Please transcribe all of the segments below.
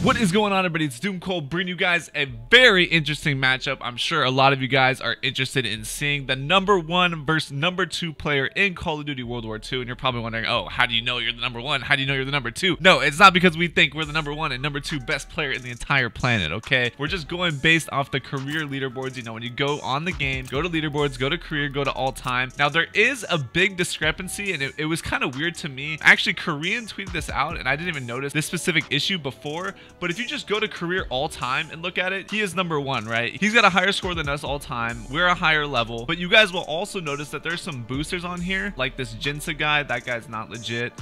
What is going on, everybody? It's Doomcold bringing you guys a very interesting matchup. I'm sure a lot of you guys are interested in seeing the #1 versus #2 player in Call of Duty World War II, and you're probably wondering, oh, how do you know you're the #1? How do you know you're the #2? No, it's not because we think we're the #1 and #2 best player in the entire planet, okay? We're just going based off the career leaderboards. You know, when you go on the game, go to leaderboards, go to career, go to all-time. Now, there is a big discrepancy, and it was kind of weird to me. Actually, Korean tweeted this out, and I didn't even notice this specific issue before. But if you just go to career all time and look at it, he is #1, right? He's got a higher score than us all time. We're a higher level. But you guys will also notice that there's some boosters on here, like this Jinsa guy. That guy's not legit.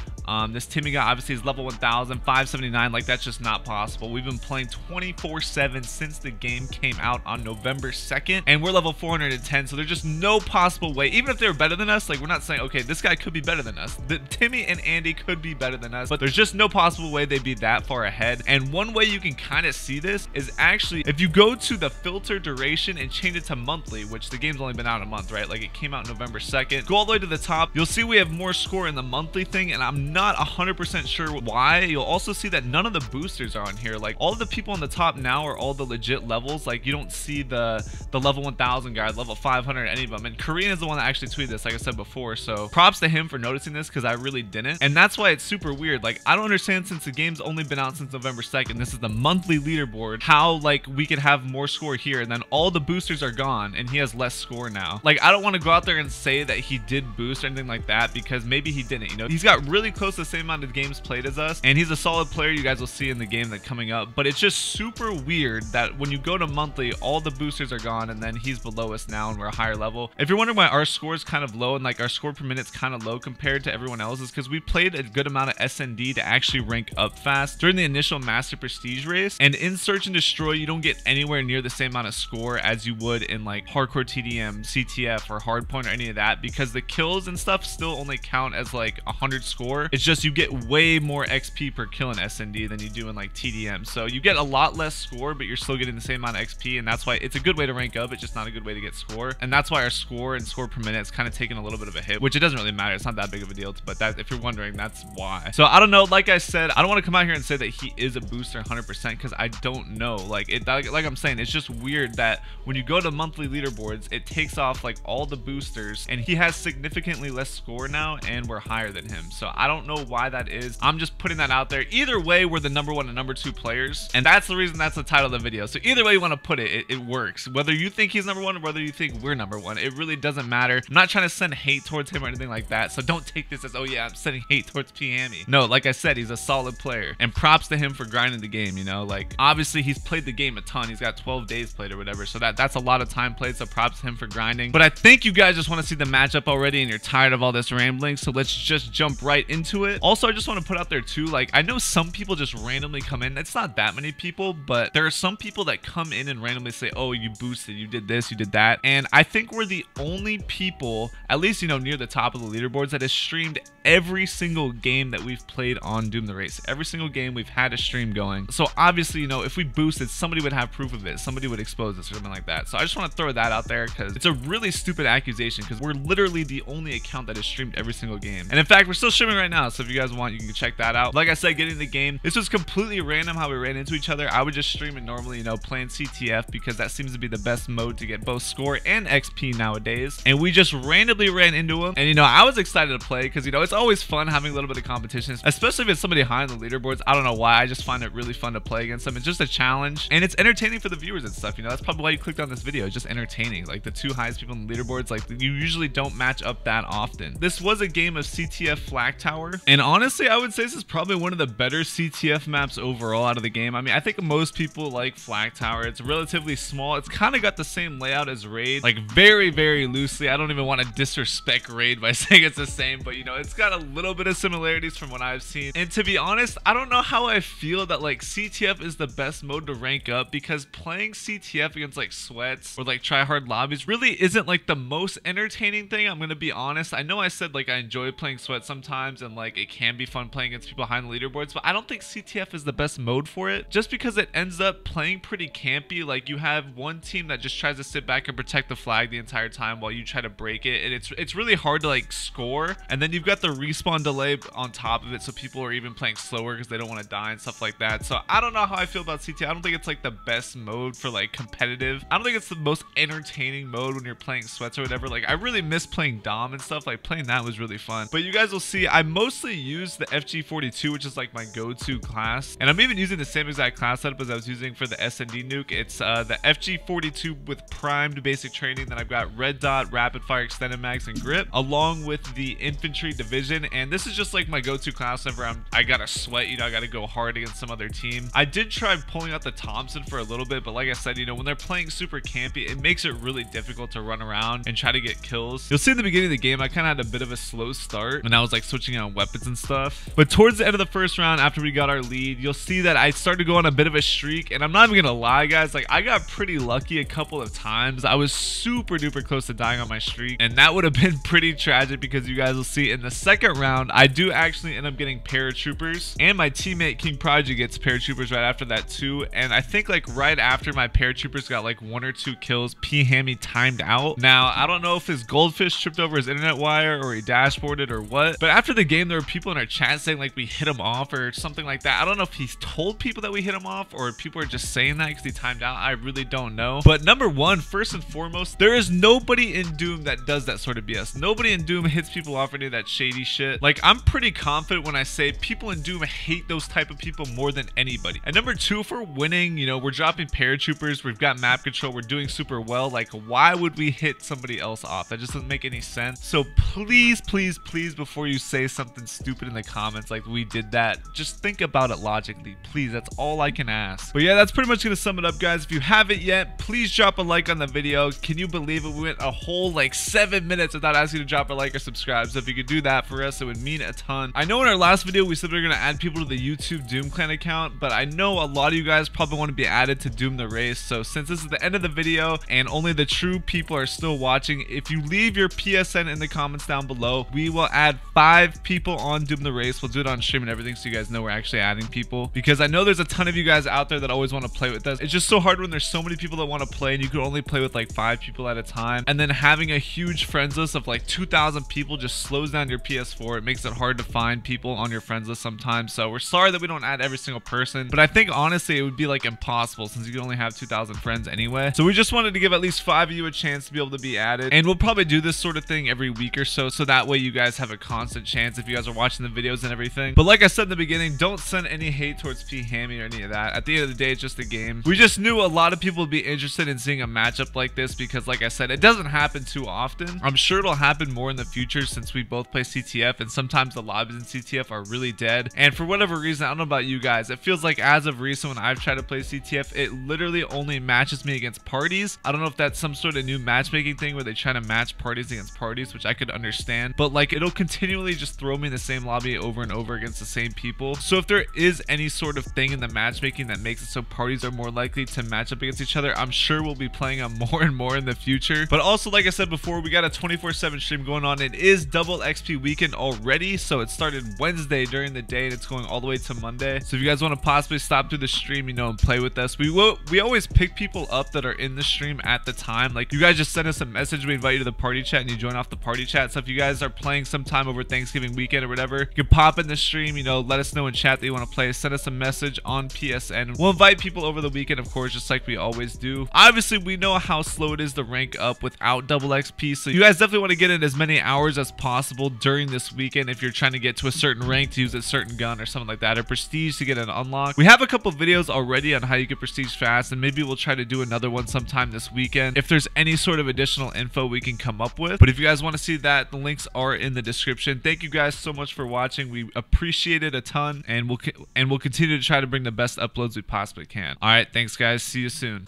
This Timmy guy obviously is level 1000, 579. Like, that's just not possible. We've been playing 24/7 since the game came out on November 2nd, and we're level 410. So there's just no possible way, even if they're better than us. Like, we're not saying, okay, this guy could be better than us. Timmy and Andy could be better than us, but there's just no possible way they'd be that far ahead. And one way you can kind of see this is actually if you go to the filter duration and change it to monthly, which the game's only been out a month, right? Like, it came out November 2nd. Go all the way to the top, you'll see we have more score in the monthly thing, and I'm not 100% sure why. You'll also see that none of the boosters are on here. Like, all of the people on the top now are all the legit levels. Like, you don't see the level 1000 guy, level 500, any of them. And Korean is the one that actually tweeted this, like I said before, so props to him for noticing this, because I really didn't. And that's why it's super weird. Like, I don't understand, since the game's only been out since November 2nd, this is the monthly leaderboard, how like we could have more score here and then all the boosters are gone and he has less score now. Like, I don't want to go out there and say that he did boost or anything like that, because maybe he didn't. You know, he's got really close to the same amount of games played as us, and he's a solid player. You guys will see in the game that coming up. But it's just super weird that when you go to monthly, all the boosters are gone and then he's below us now and we're a higher level. If you're wondering why our score is kind of low and like our score per minute is kind of low compared to everyone else, is because we played a good amount of SND to actually rank up fast during the initial Master Prestige race. And in Search and Destroy, you don't get anywhere near the same amount of score as you would in like Hardcore TDM, CTF, or Hardpoint, or any of that, because the kills and stuff still only count as like 100 score. It's just you get way more XP per kill in SND than you do in like TDM. So you get a lot less score, but you're still getting the same amount of XP, and that's why it's a good way to rank up. It's just not a good way to get score. And that's why our score and score per minute is kind of taking a little bit of a hit, which it doesn't really matter. It's not that big of a deal, but that, if you're wondering, that's why. So I don't know. Like I said, I don't want to come out here and say that he is a booster 100%, because I don't know. Like I'm saying, it's just weird that when you go to monthly leaderboards, it takes off like all the boosters, and he has significantly less score now, and we're higher than him. So I don't know why that is. I'm just putting that out there. Either way, we're the #1 and #2 players, and that's the reason that's the title of the video. So either way you want to put it, it works. Whether you think he's #1 or whether you think we're #1, it really doesn't matter. I'm not trying to send hate towards him or anything like that, so don't take this as, oh yeah, I'm sending hate towards p-hami. No, like I said, he's a solid player, and props to him for grinding the game. You know, like, obviously he's played the game a ton. He's got 12 days played or whatever, so that's a lot of time played, so props to him for grinding. But I think you guys just want to see the matchup already, and you're tired of all this rambling, so let's just jump right into it. Also, I just want to put out there too, like, I know some people just randomly come in. It's not that many people, but there are some people that come in and randomly say, oh, you boosted, you did this, you did that. And I think we're the only people, at least, you know, near the top of the leaderboards, that has streamed every single game that we've played on Doom the Race. Every single game we've had a stream going. So obviously, you know, if we boosted, somebody would have proof of it. Somebody would expose us or something like that. So I just want to throw that out there, because it's a really stupid accusation, because we're literally the only account that has streamed every single game. And in fact, we're still streaming right now, so if you guys want, you can check that out. Like I said, getting the game, this was completely random how we ran into each other. I would just stream it normally, you know, playing CTF, because that seems to be the best mode to get both score and XP nowadays. And we just randomly ran into him, and you know, I was excited to play, because you know, it's always fun having a little bit of competition, especially if it's somebody high on the leaderboards. I don't know why, I just find it really fun to play against them. It's just a challenge, and it's entertaining for the viewers and stuff. You know, that's probably why you clicked on this video. It's just entertaining. Like, the two highest people on the leaderboards, like, you usually don't match up that often. This was a game of CTF Flag Tower, and honestly, I would say this is probably one of the better CTF maps overall out of the game. I mean, I think most people like Flag Tower. It's relatively small. It's kind of got the same layout as Raid, like very, very loosely. I don't even want to disrespect Raid by saying it's the same, but you know, it's got a little bit of similarities from what I've seen. And to be honest, I don't know how I feel that like CTF is the best mode to rank up, because playing CTF against like sweats or like try hard lobbies really isn't like the most entertaining thing. I'm gonna be honest. I know I said like I enjoy playing sweat sometimes, and like it can be fun playing against people behind the leaderboards, but I don't think CTF is the best mode for it, just because it ends up playing pretty campy. Like you have one team that just tries to sit back and protect the flag the entire time while you try to break it, and it's really hard to like score. And then you've got the respawn delay on top of it, so people are even playing slower because they don't want to die and stuff like that. So I don't know how I feel about CTF. I don't think it's like the best mode for like competitive. I don't think it's the most entertaining mode when you're playing sweats or whatever. Like I really miss playing Dom and stuff. Like playing that was really fun. But you guys will see I mostly use the FG42, which is like my go-to class, and I'm even using the same exact class setup as I was using for the SND nuke. It's the FG42 with primed basic training. Then I've got red dot, rapid fire, extended mags, and grip, along with the infantry division. And this is just like my go-to class whenever I gotta sweat, you know, I gotta go hard against some other team. I did try pulling out the Thompson for a little bit, but like I said, you know, when they're playing super campy, it makes it really difficult to run around and try to get kills. You'll see in the beginning of the game I kind of had a bit of a slow start when I was like switching out weapons and stuff, but towards the end of the first round, after we got our lead, you'll see that I started to go on a bit of a streak. And I'm not even gonna lie, guys, like I got pretty lucky a couple of times. I was super duper close to dying on my streak, and that would have been pretty tragic, because you guys will see in the second round I do actually end up getting paratroopers, and my teammate King Prodigy gets paratroopers right after that too. And I think like right after my paratroopers got like 1 or 2 kills, p-hami timed out. Now I don't know if his goldfish tripped over his internet wire or he dashboarded or what, but after the game there were people in our chat saying like we hit him off or something like that. I don't know if he's told people that we hit him off or people are just saying that because he timed out. I really don't know. But number one, first and foremost, there is nobody in Doom that does that sort of BS. Nobody in Doom hits people off or any of that shady shit. Like I'm pretty confident when I say people in Doom hate those type of people more than anybody. And number two, if we're winning, you know, we're dropping paratroopers, we've got map control, we're doing super well, like why would we hit somebody else off? That just doesn't make any sense. So please, please, please, before you say something stupid in the comments like we did that, just think about it logically, please. That's all I can ask. But yeah, that's pretty much gonna sum it up, guys. If you haven't yet, please drop a like on the video. Can you believe it? We went a whole like 7 minutes without asking you to drop a like or subscribe. So if you could do that for us, it would mean a ton. I know in our last video we said we were gonna add people to the YouTube Doom Clan account, but I know a lot of you guys probably want to be added to Doom the Race. So since this is the end of the video and only the true people are still watching, if you leave your PSN in the comments down below, we will add 5 people on Doom the Race. We'll do it on stream and everything so you guys know we're actually adding people, because I know there's a ton of you guys out there that always want to play with us. It's just so hard when there's so many people that want to play and you can only play with like 5 people at a time, and then having a huge friends list of like 2,000 people just slows down your PS4. It makes it hard to find people on your friends list sometimes. So we're sorry that we don't add every single person, but I think honestly it would be like impossible since you can only have 2,000 friends anyway. So we just wanted to give at least 5 of you a chance to be able to be added, and we'll probably do this sort of thing every week or so, so that way you guys have a constant chance if you guys are watching the videos and everything. But like I said in the beginning, don't send any hate towards p-hami or any of that. At the end of the day, it's just a game. We just knew a lot of people would be interested in seeing a matchup like this because like I said, it doesn't happen too often. I'm sure it'll happen more in the future since we both play CTF, and sometimes the lobbies in CTF are really dead. And for whatever reason, I don't know about you guys, it feels like as of recent when I've tried to play CTF, it literally only matches me against parties. I don't know if that's some sort of new matchmaking thing where they try to match parties against parties, which I could understand, but like it'll continually just throw me in the same lobby over and over against the same people. So if there is any sort of thing in the matchmaking that makes it so parties are more likely to match up against each other, I'm sure we'll be playing them more and more in the future. But also, like I said before, we got a 24/7 stream going on. It is double XP weekend already, so it started Wednesday during the day and it's going all the way to Monday. So if you guys want to possibly stop through the stream, you know, and play with us, we always pick people up that are in the stream at the time. Like you guys just send us a message, we invite you to the party chat, and you join off the party chat. So if you guys are playing sometime over Thanksgiving weekend or whatever, you can pop in the stream, you know, let us know in chat that you want to play, send us a message on PSN. We'll invite people over the weekend, of course, just like we always do. Obviously, we know how slow it is to rank up without double XP, so you guys definitely want to get in as many hours as possible during this weekend if you're trying to get to a certain rank to use a certain gun or something like that, or prestige to get an unlock. We have a couple videos already on how you get prestige fast, and maybe we'll try to do another one sometime this weekend if there's any sort of additional info we can come up with. But if you guys want to see that, the links are in the description. Thank you guys so much for watching. We appreciate it a ton, and we'll continue to try to bring the best uploads we possibly can. All right, thanks guys, see you soon.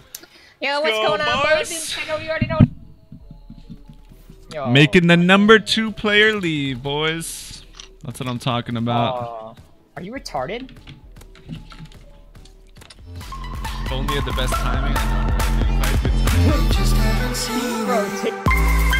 Yo, what's going on, boys? I know you already know. Yo, making the number 2 player leave, boys. That's what I'm talking about. Are you retarded? If only at the best timing. I know. If I had good timing. Bro,